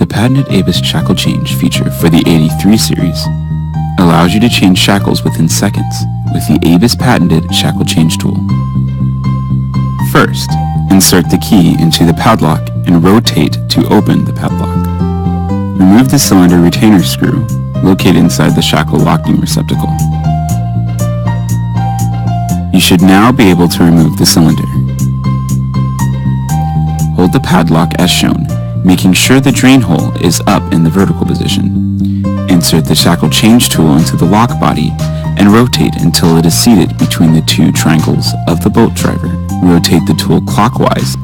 The patented ABUS Shackle Change feature for the 83 series allows you to change shackles within seconds with the ABUS patented Shackle Change Tool. First, insert the key into the padlock and rotate to open the padlock. Remove the cylinder retainer screw located inside the shackle locking receptacle. You should now be able to remove the cylinder. Hold the padlock as shown, making sure the drain hole is up in the vertical position. Insert the Shackle Change Tool into the lock body and rotate until it is seated between the two triangles of the bolt driver. Rotate the tool clockwise,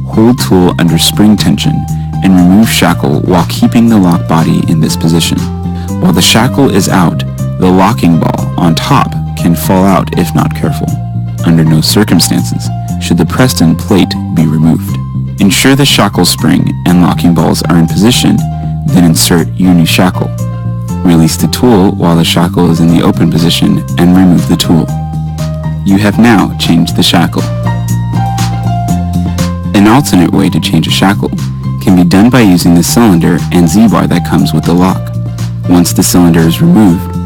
hold tool under spring tension, and remove shackle while keeping the lock body in this position. While the shackle is out, the locking ball on top can fall out if not careful. Under no circumstances should the pressed-in plate be removed. Ensure the shackle spring and locking balls are in position, then insert your new shackle. Release the tool while the shackle is in the open position and remove the tool. You have now changed the shackle. An alternate way to change a shackle can be done by using the cylinder and Z-bar that comes with the lock. Once the cylinder is removed,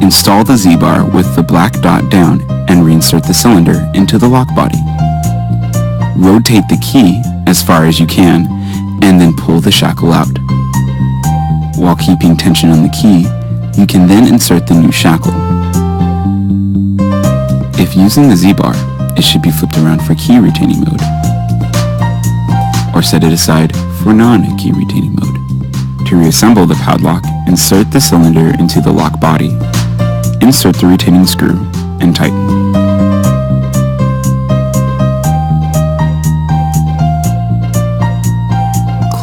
install the Z-bar with the black dot down and reinsert the cylinder into the lock body. Rotate the key as far as you can and then pull the shackle out. While keeping tension on the key, you can then insert the new shackle. If using the Z-bar, it should be flipped around for key retaining mode, or set it aside for non-key retaining mode. To reassemble the padlock, insert the cylinder into the lock body, insert the retaining screw, and tighten.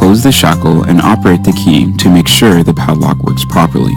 Close the shackle and operate the key to make sure the padlock works properly.